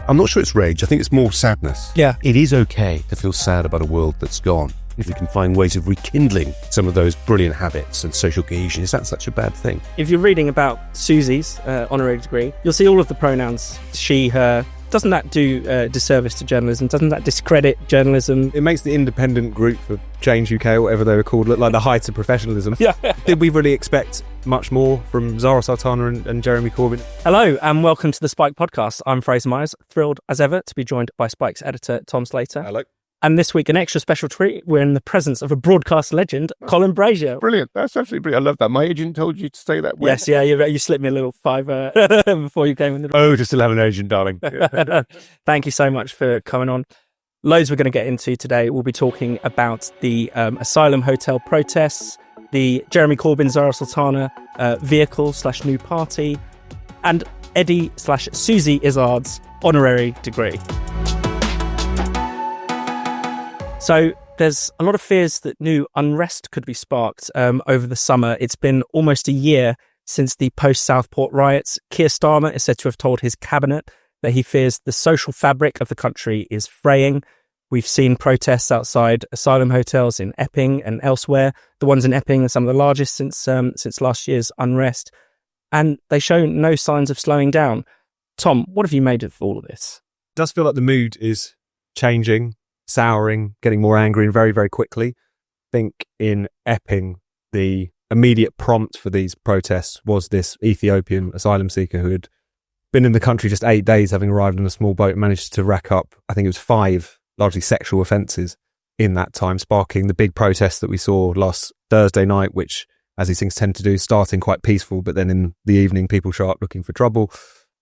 I'm not sure it's rage. I think it's more sadness. Yeah. It is okay to feel sad about a world that's gone. If we can find ways of rekindling some of those brilliant habits and social cohesion, is that such a bad thing? If you're reading about Susie's honorary degree, you'll see all of the pronouns she, her. Doesn't that do disservice to journalism? Doesn't that discredit journalism? It makes the independent group for Change UK, or whatever they were called, look like the height of professionalism. Yeah. Did we really expect much more from Zara Sultana and Jeremy Corbyn? Hello and welcome to the Spike podcast. I'm Fraser Myers, thrilled as ever to be joined by Spike's editor, Tom Slater. Hello. And this week, an extra special treat. We're in the presence of a broadcast legend, Colin Brazier. Brilliant. That's absolutely brilliant. I love that. My agent told you to say that. Where? Yes, yeah, you slipped me a little fiver before you came in the door. Oh, to still have an agent, darling. Thank you so much for coming on. Loads we're going to get into today. We'll be talking about the asylum-hotel protests, the Jeremy Corbyn, Zara Sultana vehicle/new party, and Eddie/Susie Izzard's honorary degree. So there's a lot of fears that new unrest could be sparked over the summer. It's been almost a year since the post-Southport riots. Keir Starmer is said to have told his cabinet that he fears the social fabric of the country is fraying. We've seen protests outside asylum hotels in Epping and elsewhere. The ones in Epping are some of the largest since last year's unrest. And they show no signs of slowing down. Tom, what have you made of all of this? It does feel like the mood is changing, souring, getting more angry and very, very quickly. I think in Epping, the immediate prompt for these protests was this Ethiopian asylum seeker who had been in the country just 8 days, having arrived on a small boat, managed to rack up, I think it was 5 largely sexual offences in that time, sparking the big protest that we saw last Thursday night, which, as these things tend to do, starting quite peaceful, but then in the evening people show up looking for trouble.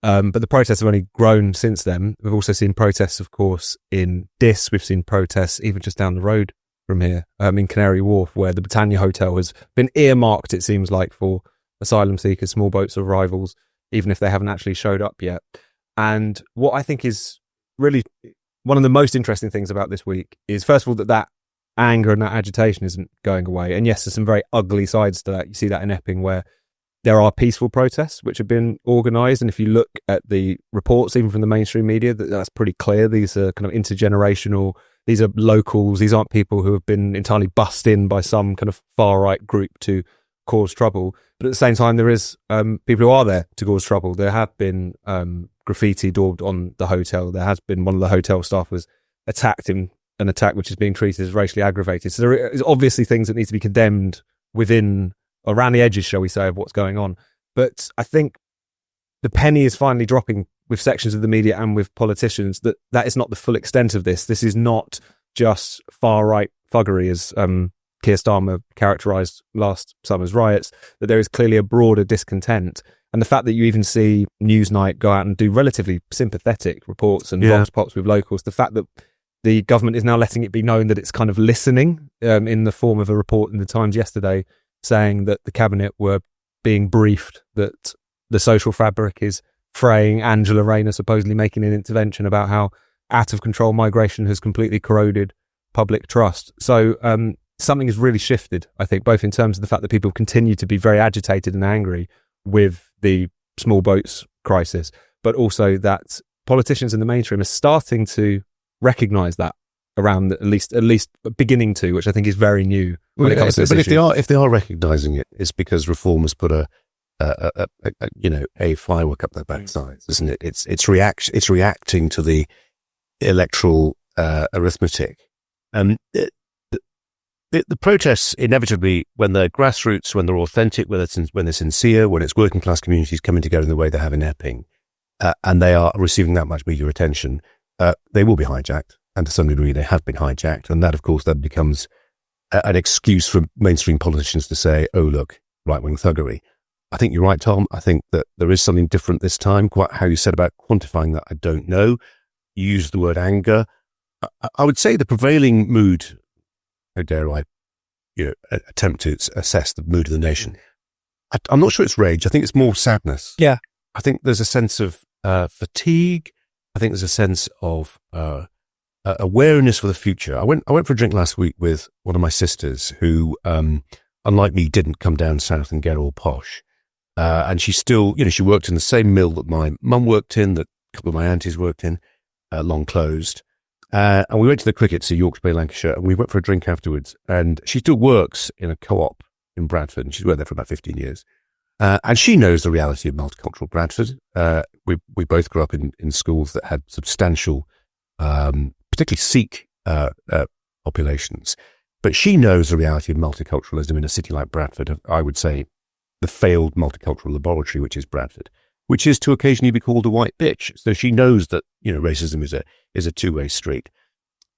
But the protests have only grown since then. We've also seen protests, of course, in Diss. We've seen protests even just down the road from here, in Canary Wharf, where the Britannia Hotel has been earmarked, it seems like, for asylum seekers, small boats arrivals, even if they haven't actually showed up yet. And what I think is really one of the most interesting things about this week is, first of all, that anger and that agitation isn't going away. And yes, there's some very ugly sides to that. You see that in Epping, where there are peaceful protests which have been organised, and if you look at the reports, even from the mainstream media, that's pretty clear. These are kind of intergenerational, these are locals, these aren't people who have been entirely bussed in by some kind of far-right group to cause trouble. But at the same time, there is people who are there to cause trouble. There have been graffiti daubed on the hotel. There has been one of the hotel staff was attacked in an attack which is being treated as racially aggravated. So there is obviously things that need to be condemned around the edges, shall we say, of what's going on. But I think the penny is finally dropping with sections of the media and with politicians that is not the full extent of this. This is not just far-right thuggery, as Keir Starmer characterised last summer's riots, that there is clearly a broader discontent. And the fact that you even see Newsnight go out and do relatively sympathetic reports and vox pops with locals, the fact that the government is now letting it be known that it's kind of listening in the form of a report in the Times yesterday, saying that the cabinet were being briefed that the social fabric is fraying. Angela Rayner supposedly making an intervention about how out of control migration has completely corroded public trust. So something has really shifted, I think, both in terms of the fact that people continue to be very agitated and angry with the small boats crisis, but also that politicians in the mainstream are starting to recognise that around at least beginning to, which I think is very new when it comes to this issue. But if they are recognising it, it's because Reform has put a firework up their backsides, isn't it? It's reacting to the electoral arithmetic. The protests inevitably, when they're grassroots, when they're authentic, when they're sincere, when it's working class communities coming together in the way they have in Epping, and they are receiving that much media attention, they will be hijacked. And to some degree, they have been hijacked. And that, of course, then becomes an excuse for mainstream politicians to say, oh, look, right-wing thuggery. I think you're right, Tom. I think that there is something different this time. Quite how you said about quantifying that, I don't know. You used the word anger. I would say the prevailing mood, how dare I attempt to assess the mood of the nation. I'm not sure it's rage. I think it's more sadness. Yeah. I think there's a sense of fatigue. I think there's a sense of awareness for the future. I went for a drink last week with one of my sisters who, unlike me, didn't come down south and get all posh. And she still, she worked in the same mill that my mum worked in, that a couple of my aunties worked in. long closed. And we went to the cricket to Yorkshire Bay, Lancashire, and we went for a drink afterwards. And she still works in a co-op in Bradford, and she's worked there for about 15 years. And she knows the reality of multicultural Bradford. We both grew up in schools that had substantial, particularly Sikh populations. But she knows the reality of multiculturalism in a city like Bradford. I would say the failed multicultural laboratory, which is Bradford, which is to occasionally be called a white bitch. So she knows that, racism is a two-way street.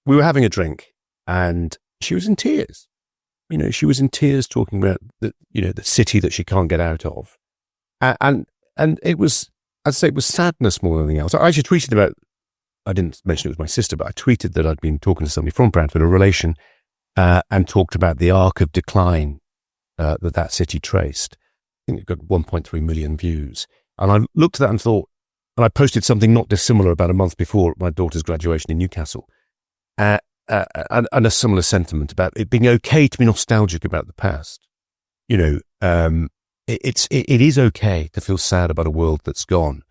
We were having a drink and she was in tears. She was in tears talking about the city that she can't get out of. And it was, I'd say it was sadness more than anything else. I actually tweeted about, I didn't mention it was my sister, but I tweeted that I'd been talking to somebody from Bradford, a relation, and talked about the arc of decline that city traced. I think it got 1.3 million views. And I looked at that and thought, and I posted something not dissimilar about a month before my daughter's graduation in Newcastle, and a similar sentiment about it being okay to be nostalgic about the past. It is okay to feel sad about a world that's gone.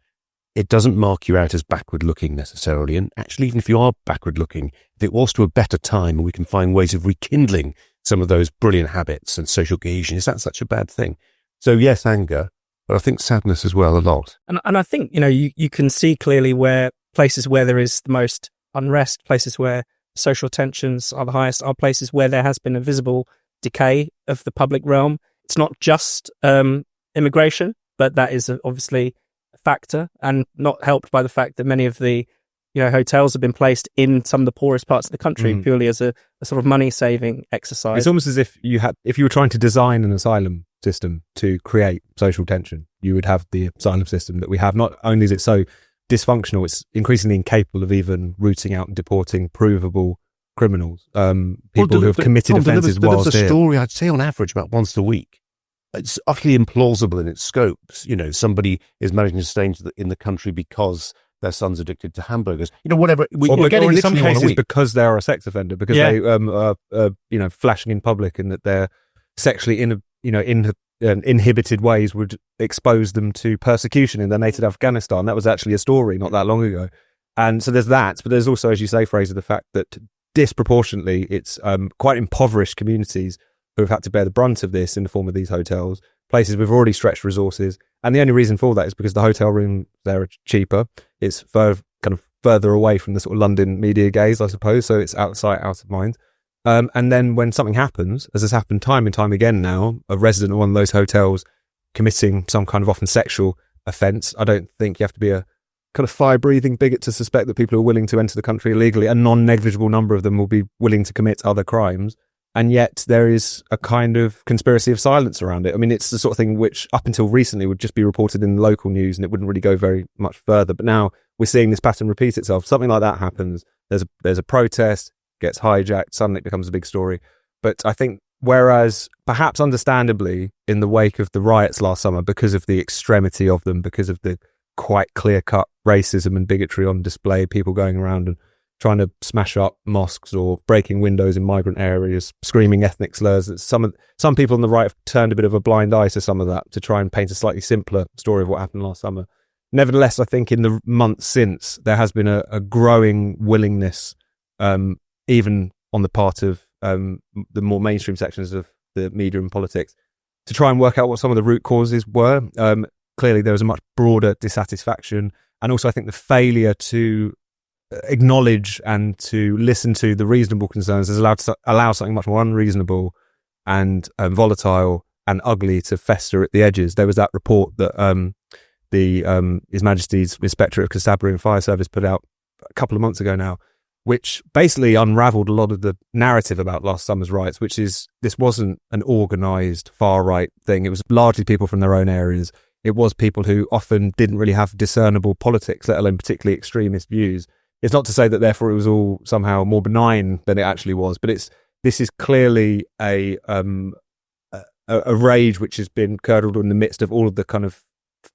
It doesn't mark you out as backward looking necessarily. And actually, even if you are backward looking, if it was to a better time and we can find ways of rekindling some of those brilliant habits and social cohesion, is that such a bad thing? So yes, anger, but I think sadness as well a lot. And I think, you can see clearly where places where there is the most unrest, places where social tensions are the highest, are places where there has been a visible decay of the public realm. It's not just immigration, but that is obviously a factor, and not helped by the fact that many of the hotels have been placed in some of the poorest parts of the country purely as a sort of money-saving exercise. It's almost as if you were trying to design an asylum system to create social tension, you would have the asylum system that we have. Not only is it so dysfunctional, it's increasingly incapable of even rooting out and deporting provable criminals, people who have committed offences whilst here. There's a story, I'd say on average about once a week. It's utterly implausible in its scopes. Somebody is managing to stay in the country because their son's addicted to hamburgers. Whatever. Or in some cases because they are a sex offender, because they are flashing in public, and that they're sexually inhibited ways would expose them to persecution in their native Afghanistan. That was actually a story not that long ago. And so there's that, but there's also, as you say, Fraser, the fact that disproportionately it's quite impoverished communities who have had to bear the brunt of this in the form of these hotels, places with already stretched resources. And the only reason for that is because the hotel room there are cheaper. It's further away from the sort of London media gaze, I suppose. So it's out of sight, out of mind. And then when something happens, as has happened time and time again now, a resident of one of those hotels committing some kind of often sexual offence, I don't think you have to be a kind of fire-breathing bigot to suspect that people who are willing to enter the country illegally, a non-negligible number of them will be willing to commit other crimes. And yet there is a kind of conspiracy of silence around it. I mean, it's the sort of thing which up until recently would just be reported in the local news and it wouldn't really go very much further. But now we're seeing this pattern repeat itself. Something like that happens. There's a protest, gets hijacked, suddenly it becomes a big story. But I think whereas perhaps understandably in the wake of the riots last summer, because of the extremity of them, because of the quite clear-cut racism and bigotry on display, people going around and trying to smash up mosques or breaking windows in migrant areas, screaming ethnic slurs. Some people on the right have turned a bit of a blind eye to some of that to try and paint a slightly simpler story of what happened last summer. Nevertheless, I think in the months since, there has been a growing willingness, even on the part of the more mainstream sections of the media and politics, to try and work out what some of the root causes were. Clearly, there was a much broader dissatisfaction, and also I think the failure to acknowledge and to listen to the reasonable concerns has allowed something much more unreasonable and volatile and ugly to fester at the edges. There was that report that His Majesty's Inspectorate of Constabulary and Fire Service put out a couple of months ago now, which basically unravelled a lot of the narrative about last summer's riots, which is this wasn't an organised far-right thing. It was largely people from their own areas. It was people who often didn't really have discernible politics, let alone particularly extremist views. It's not to say that therefore it was all somehow more benign than it actually was, but this is clearly a rage which has been curdled in the midst of all of the kind of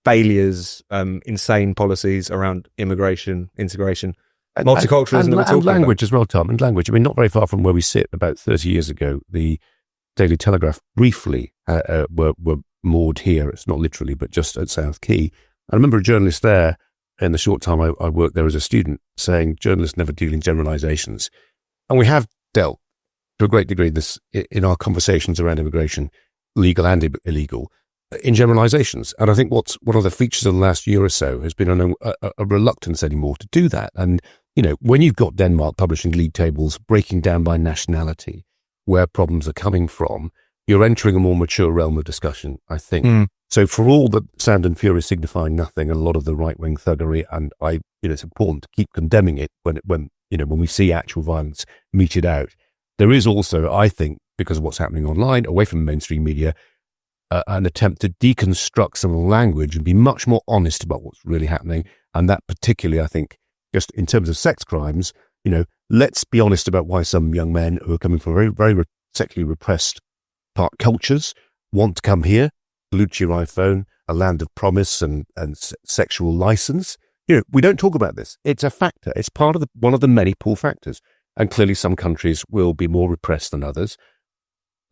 failures, insane policies around immigration, integration, multiculturalism, and language as well, Tom, and language. I mean, not very far from where we sit, about 30 years ago, the Daily Telegraph briefly were moored here. It's not literally, but just at South Quay. I remember a journalist there in the short time I worked there as a student, saying journalists never deal in generalizations. And we have dealt to a great degree this in our conversations around immigration, legal and illegal, in generalizations. And I think what's one of the features of the last year or so has been a reluctance anymore to do that. And, when you've got Denmark publishing league tables, breaking down by nationality where problems are coming from, you're entering a more mature realm of discussion, I think. So for all the sound and fury signifying nothing, and a lot of the right-wing thuggery, and it's important to keep condemning it when we see actual violence meted out. There is also, I think, because of what's happening online, away from mainstream media, an attempt to deconstruct some of the language and be much more honest about what's really happening. And that particularly, I think, just in terms of sex crimes, let's be honest about why some young men who are coming from very, very sexually repressed cultures want to come here, glued to your iPhone, a land of promise and sexual license. We don't talk about this. It's a factor. It's part of one of the many pull factors. And clearly some countries will be more repressed than others.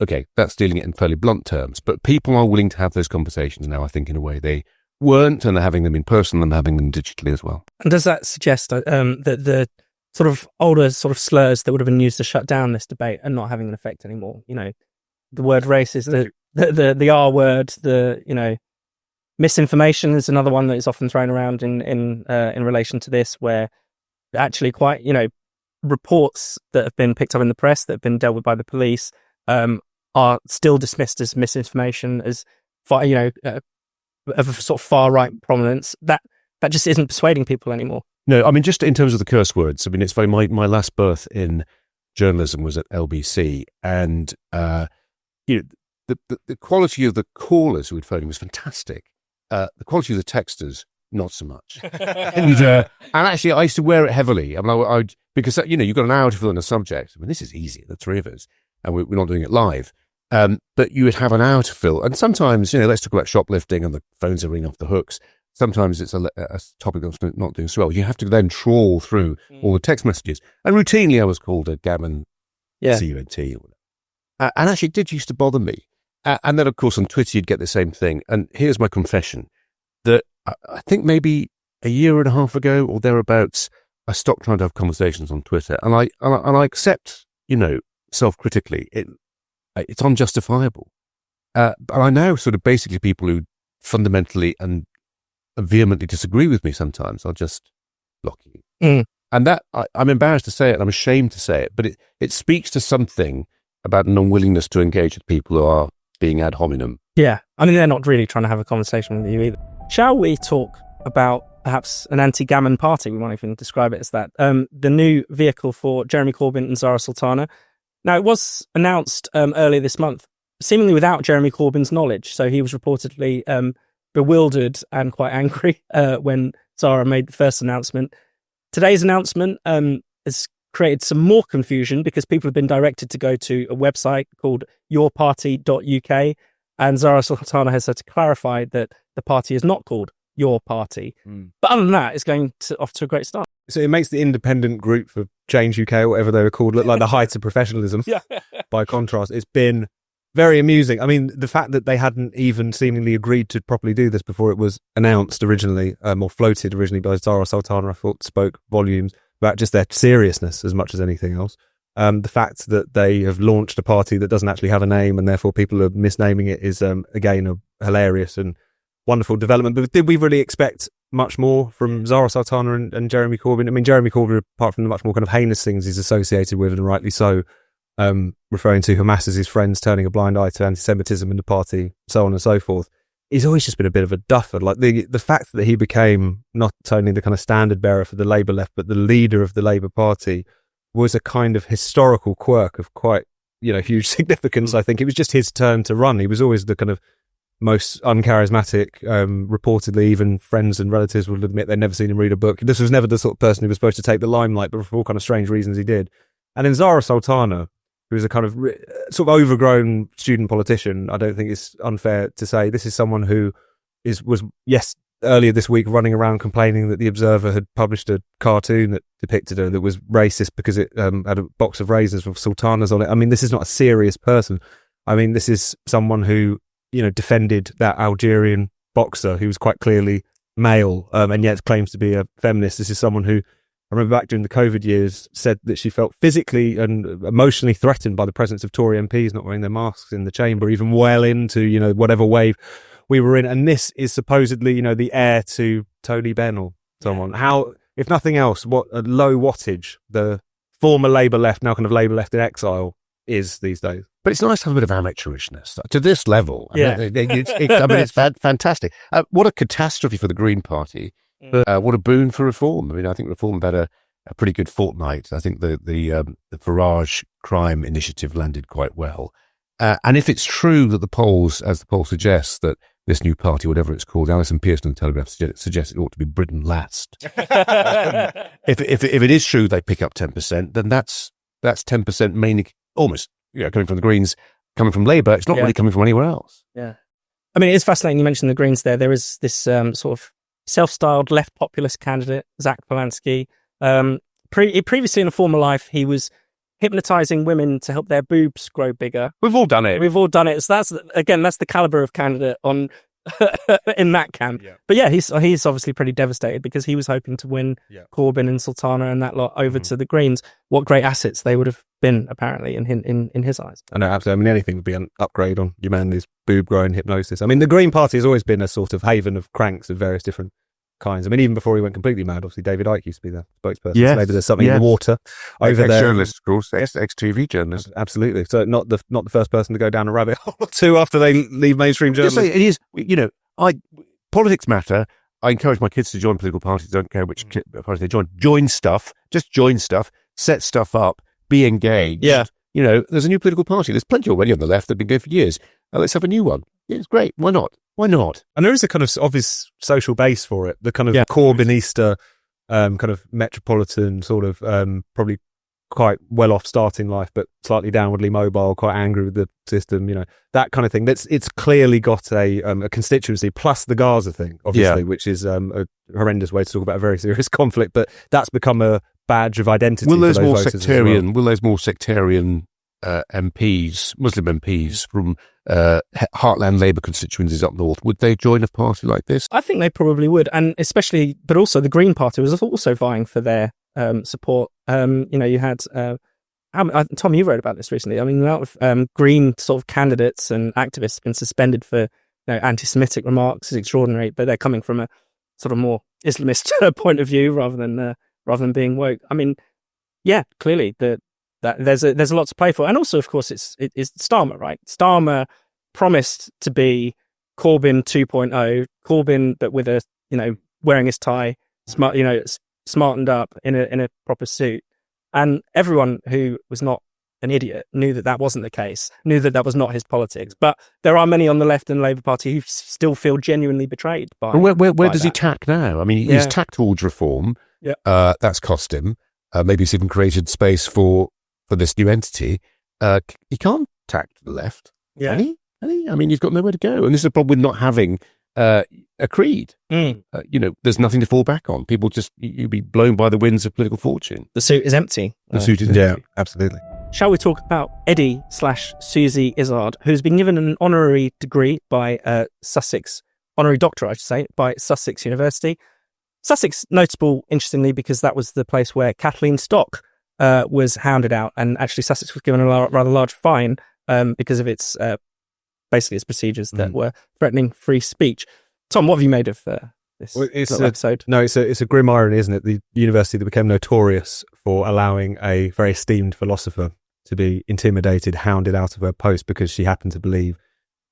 Okay, that's dealing it in fairly blunt terms, but people are willing to have those conversations now, I think, in a way they weren't, and they're having them in person and having them digitally as well. And does that suggest that the sort of older sort of slurs that would have been used to shut down this debate are not having an effect anymore? The word racist, the R word, misinformation is another one that is often thrown around in relation to this, where actually quite, reports that have been picked up in the press that have been dealt with by the police are still dismissed as misinformation, as far, of a sort of far right prominence. That just isn't persuading people anymore. No, I mean, just in terms of the curse words, I mean, it's funny, my last birth in journalism was at LBC, and the quality of the callers who would phone was fantastic. The quality of the texters, not so much. and actually, I used to wear it heavily. I mean, because you've got an hour to fill in a subject. I mean, this is easy, the three of us, and we're not doing it live. But you would have an hour to fill, and sometimes, let's talk about shoplifting, and the phones are ringing off the hooks. Sometimes it's a topic that's not doing so well. You have to then trawl through all the text messages, and routinely I was called a gammon, CUNT. And actually, it did used to bother me. And then, of course, on Twitter, you'd get the same thing. And here's my confession, that I think maybe a year and a half ago or thereabouts, I stopped trying to have conversations on Twitter. And I accept, self-critically, it's unjustifiable. But I now sort of basically people who fundamentally and vehemently disagree with me sometimes, I'll just block you. And that, I'm embarrassed to say it, and I'm ashamed to say it, but it speaks to something about an unwillingness to engage with people who are being ad hominem. Yeah. I mean, they're not really trying to have a conversation with you either. Shall we talk about perhaps an anti-Gammon party? We might even describe it as that. The new vehicle for Jeremy Corbyn and Zara Sultana. Now, it was announced earlier this month, seemingly without Jeremy Corbyn's knowledge. So he was reportedly bewildered and quite angry when Zara made the first announcement. Today's announcement has created some more confusion because people have been directed to go to a website called yourparty.uk, and Zara Sultana has had to clarify that the party is not called Your Party. But other than that, it's going off to a great start. So it makes the independent group for Change UK, or whatever they were called, look like the height of professionalism. By contrast, it's been very amusing. I mean, the fact that they hadn't even seemingly agreed to properly do this before it was announced originally, or floated originally by Zara Sultana, I thought spoke volumes about just their seriousness as much as anything else. The fact that they have launched a party that doesn't actually have a name and therefore people are misnaming it is, again, a hilarious and wonderful development. But did we really expect much more from Zara Sultana and Jeremy Corbyn? I mean, Jeremy Corbyn, apart from the much more kind of heinous things he's associated with, and rightly so, referring to Hamas as his friends, turning a blind eye to anti-Semitism in the party, so on and so forth, he's always just been a bit of a duffer. Like the fact that he became not only the kind of standard bearer for the Labour left, but the leader of the Labour Party was a kind of historical quirk of quite, huge significance. I think it was just his turn to run. He was always the kind of most uncharismatic, reportedly even friends and relatives will admit they'd never seen him read a book. This was never the sort of person who was supposed to take the limelight, but for all kind of strange reasons he did. And in Zara Sultana, who is a kind of sort of overgrown student politician, I don't think it's unfair to say this is someone who was earlier this week running around complaining that The Observer had published a cartoon that depicted her that was racist because it had a box of raisins with sultanas on it. I mean, this is not a serious person. I mean, this is someone who, defended that Algerian boxer who was quite clearly male, and yet claims to be a feminist. This is someone who, I remember back during the COVID years, said that she felt physically and emotionally threatened by the presence of Tory MPs not wearing their masks in the chamber, even well into, whatever wave we were in. And this is supposedly, the heir to Tony Benn or someone. How, if nothing else, what a low wattage the former Labour left, now kind of Labour left in exile, is these days. But it's nice to have a bit of amateurishness to this level. Yeah. It's fantastic. What a catastrophe for the Green Party. What a boon for reform. I mean, I think reform had a pretty good fortnight. I think the Farage crime initiative landed quite well. And if it's true that the polls, as the poll suggests, that this new party, whatever it's called, Alison Pearson in the Telegraph suggests it ought to be Britain last. If it is true they pick up 10%, then that's 10% mainly almost coming from the Greens, coming from Labour. It's not really coming from anywhere else. Yeah. I mean, it is fascinating you mentioned the Greens there. There is this sort of self-styled left populist candidate, Zach Polanski. Previously in a former life, he was hypnotising women to help their boobs grow bigger. We've all done it. So that's the calibre of candidate on in that camp. Yeah. But yeah, he's obviously pretty devastated because he was hoping to win Corbyn and Sultana and that lot over to the Greens. What great assets they would have been, apparently, in his eyes. I know, absolutely. I mean, anything would be an upgrade on humanity's boob-growing hypnosis. I mean, the Green Party has always been a sort of haven of cranks of various different kinds. I mean, even before he went completely mad, obviously David Icke used to be the spokesperson. Yes. So maybe there's something in the water over there. Ex-journalist, of course. Ex-TV journalist. Absolutely. So not the first person to go down a rabbit hole or two after they leave mainstream journalism. Just say it is, politics matter. I encourage my kids to join political parties. I don't care which party they join. Join stuff. Just join stuff. Set stuff up. Be engaged. Yeah. There's a new political party. There's plenty already on the left that have been going for years. Let's have a new one. Yeah, it's great. Why not? And there is a kind of obvious social base for it. The kind of Corbynista, kind of metropolitan sort of, probably quite well off starting life, but slightly downwardly mobile, quite angry with the system, that kind of thing. It's clearly got a constituency, plus the Gaza thing, obviously, which is a horrendous way to talk about a very serious conflict, but that's become a badge of identity. Will those more sectarian MPs, Muslim MPs from heartland Labour constituencies up north, would they join a party like this? I think they probably would, and especially, but also the Green Party was also vying for their support. You had Tom, you wrote about this recently. I mean, a lot of Green sort of candidates and activists have been suspended for anti-Semitic remarks. Is extraordinary, but they're coming from a sort of more Islamist point of view rather than being woke. I mean, yeah, clearly that there's a lot to play for, and also, of course, it's Starmer, right? Starmer promised to be Corbyn 2.0, Corbyn, but with a wearing his tie, smart, smartened up in a proper suit, and everyone who was not an idiot knew that wasn't the case, knew that was not his politics. But there are many on the left and the Labour Party who still feel genuinely betrayed by. And where does he tack now? I mean, he's tacked towards reform. Yeah, that's cost him. Maybe he's even created space for this new entity. He can't tack to the left. Yeah. Can he? I mean, he's got nowhere to go. And this is a problem with not having a creed. There's nothing to fall back on. People you'd be blown by the winds of political fortune. The suit is empty. Yeah, absolutely. Shall we talk about Eddie/Susie Izzard, who's been given an honorary degree by Sussex, honorary doctorate, I should say, by Sussex University. Sussex, notable, interestingly, because that was the place where Kathleen Stock was hounded out, and actually Sussex was given a rather large fine because of its procedures that were threatening free speech. Tom, what have you made of this episode? No, it's a grim irony, isn't it? The university that became notorious for allowing a very esteemed philosopher to be intimidated, hounded out of her post because she happened to believe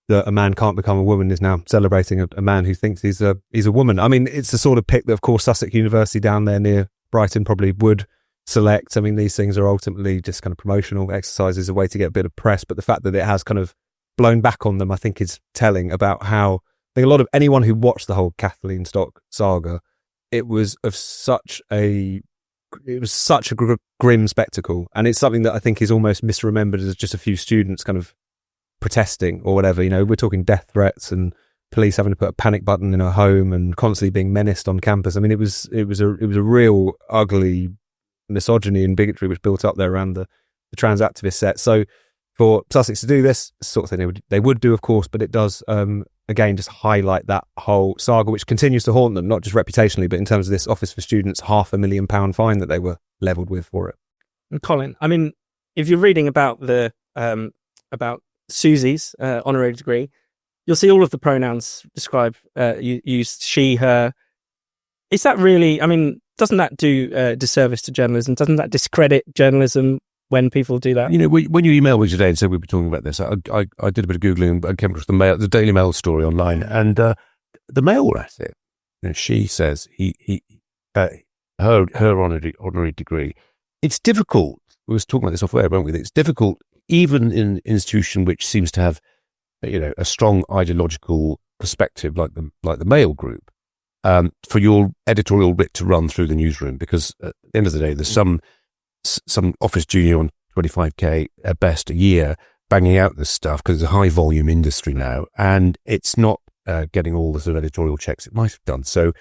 that a man can't become a woman is now celebrating a man who thinks he's a woman. I mean, it's the sort of pick that, of course, Sussex University down there near Brighton probably would select. I mean, these things are ultimately just kind of promotional exercises, a way to get a bit of press. But the fact that it has kind of blown back on them, I think, is telling about how, I think a lot of anyone who watched the whole Kathleen Stock saga, it was such a grim spectacle. And it's something that I think is almost misremembered as just a few students kind of protesting or whatever. We're talking death threats and police having to put a panic button in her home and constantly being menaced on campus. I mean, it was a real ugly misogyny and bigotry which built up there around the trans activist set. So for Sussex to do this, sort of thing they would do, of course, but it does again, just highlight that whole saga, which continues to haunt them, not just reputationally, but in terms of this Office for Students £500,000 fine that they were levelled with for it. And Colin, I mean, if you're reading about about Susie's honorary degree, you'll see all of the pronouns describe use she, her. Is that really? I mean, doesn't that do disservice to journalism? Doesn't that discredit journalism when people do that? You know, when you emailed me today and said we were talking about this, I did a bit of Googling and came across the Daily Mail story online, and the Mail were at it. You know, she says her honorary degree. It's difficult. We were talking about this off air, weren't we? It's difficult, even in an institution which seems to have, you know, a strong ideological perspective, like the Mail Group, for your editorial writ to run through the newsroom, because at the end of the day, there's some office junior on 25k at best a year banging out this stuff because it's a high volume industry now, and it's not getting all the sort of editorial checks it might have done. So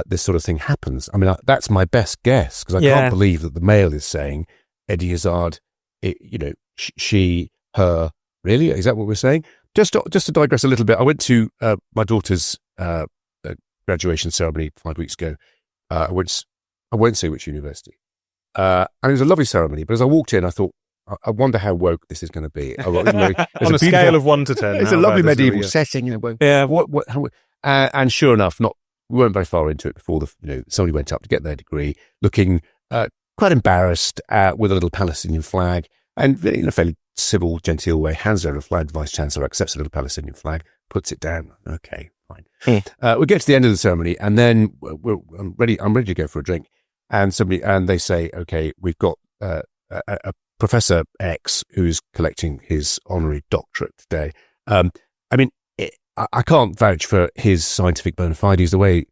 this sort of thing happens. I mean, that's my best guess, because I can't believe that the Mail is saying Eddie Izzard, you know, she, her. Really, is that what we're saying? Just to digress a little bit, I went to my daughter's graduation ceremony 5 weeks ago. I won't say which university. And it was a lovely ceremony, but as I walked in, I thought, I wonder how woke this is going to be. On a scale of 1 to 10. It's a lovely medieval setting, you know. Yeah. And sure enough, we weren't very far into it before somebody went up to get their degree, looking quite embarrassed with a little Palestinian flag, and in a fairly civil, genteel way, hands over a flag. The Vice-Chancellor accepts a little Palestinian flag, puts it down. Okay, fine. We get to the end of the ceremony, and then I'm ready to go for a drink. And they say, okay, we've got a Professor X who's collecting his honorary doctorate today. I mean, I can't vouch for his scientific bona fides. The way,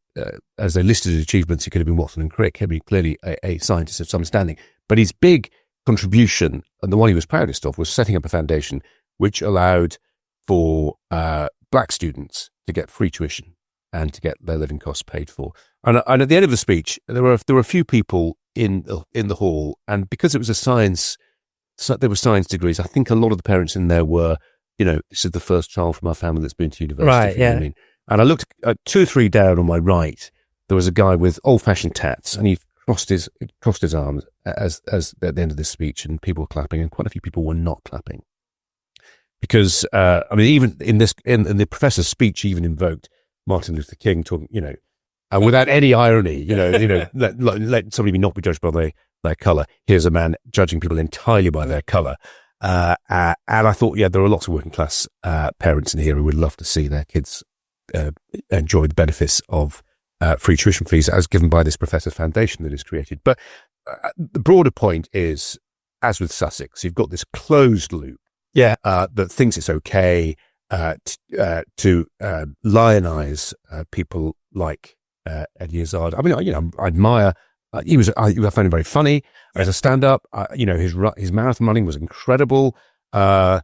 as they listed his achievements, he could have been Watson and Crick. He'd be clearly a scientist of some standing. But his big contribution, and the one he was proudest of, was setting up a foundation which allowed for black students to get free tuition and to get their living costs paid for. And at the end of the speech, there were a few people in the hall, and because it was there were science degrees, I think a lot of the parents in there were, you know, this is the first child from our family that's been to university. Right, yeah. I mean. And I looked at 2 or 3 down on my right, there was a guy with old-fashioned tats, and he crossed his arms as at the end of this speech, and people were clapping, and quite a few people were not clapping. Because, I mean, even in the professor's speech, he even invoked Martin Luther King talking, you know, and without any irony, let somebody not be judged by their colour. Here's a man judging people entirely by their colour. And I thought, there are lots of working class parents in here who would love to see their kids enjoy the benefits of free tuition fees as given by this Professor's Foundation that is created. But the broader point is, as with Sussex, you've got this closed loop that thinks it's okay to lionize people like Eddie Izzard. I mean, I admire. I found him very funny as a stand-up. His marathon running was incredible. The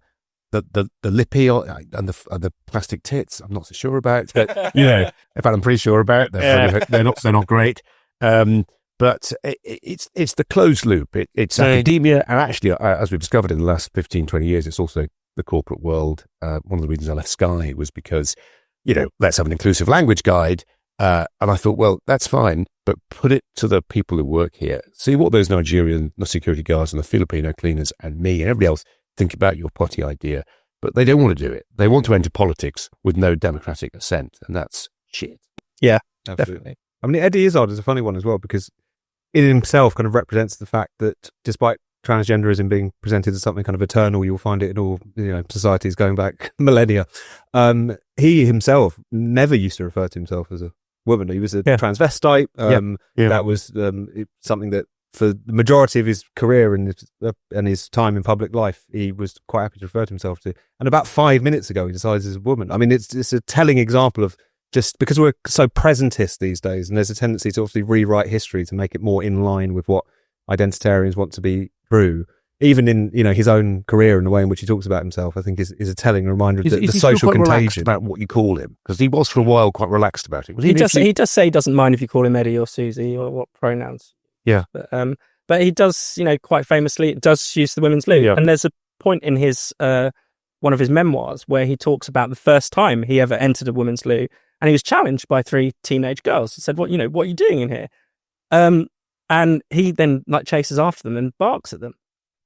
lippy and the plastic tits, I'm not so sure about. But in fact, I'm pretty sure about. They're not great. But it's the closed loop. It's academia, and actually, as we've discovered in the last 15, 20 years, it's also the corporate world. One of the reasons I left Sky was because, let's have an inclusive language guide. And I thought, well, that's fine, but put it to the people who work here. See what those Nigerian security guards and the Filipino cleaners and me and everybody else think about your potty idea. But they don't want to do it. They want to enter politics with no democratic assent, and that's shit. Yeah, absolutely. Definitely. I mean, Eddie Izzard is a funny one as well, because it himself kind of represents the fact that despite transgenderism being presented as something kind of eternal, you'll find it in all societies going back millennia. He himself never used to refer to himself as a woman. He was a transvestite. That was something that for the majority of his career and his time in public life, he was quite happy to refer to himself to. And about 5 minutes ago, he decides he's a woman. I mean, it's a telling example of just because we're so presentist these days, and there's a tendency to obviously rewrite history to make it more in line with what identitarians want to be true. Even in his own career and the way in which he talks about himself, I think is a telling reminder of the social contagion about what you call him, because he was for a while quite relaxed about it. He does say he doesn't mind if you call him Eddie or Susie or what pronouns. Yeah, but he does, quite famously, does use the women's loo. Yeah. And there's a point in his one of his memoirs where he talks about the first time he ever entered a women's loo, and he was challenged by 3 teenage girls. He said, what are you doing in here? And he then like chases after them and barks at them.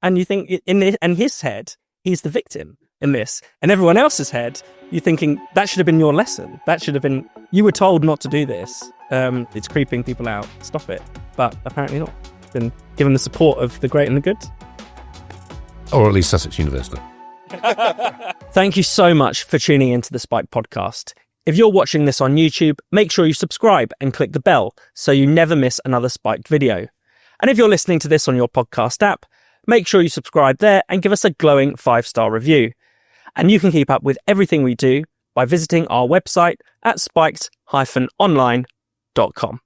And you think in his head, he's the victim in this. In everyone else's head, you're thinking that should have been your lesson. That should have been, you were told not to do this. It's creeping people out. Stop it. But apparently not. It's been given the support of the great and the good. Or at least Sussex University. Thank you so much for tuning into the Spike podcast. If you're watching this on YouTube, make sure you subscribe and click the bell so you never miss another Spiked video. And if you're listening to this on your podcast app, make sure you subscribe there and give us a glowing 5-star review. And you can keep up with everything we do by visiting our website at spiked-online.com.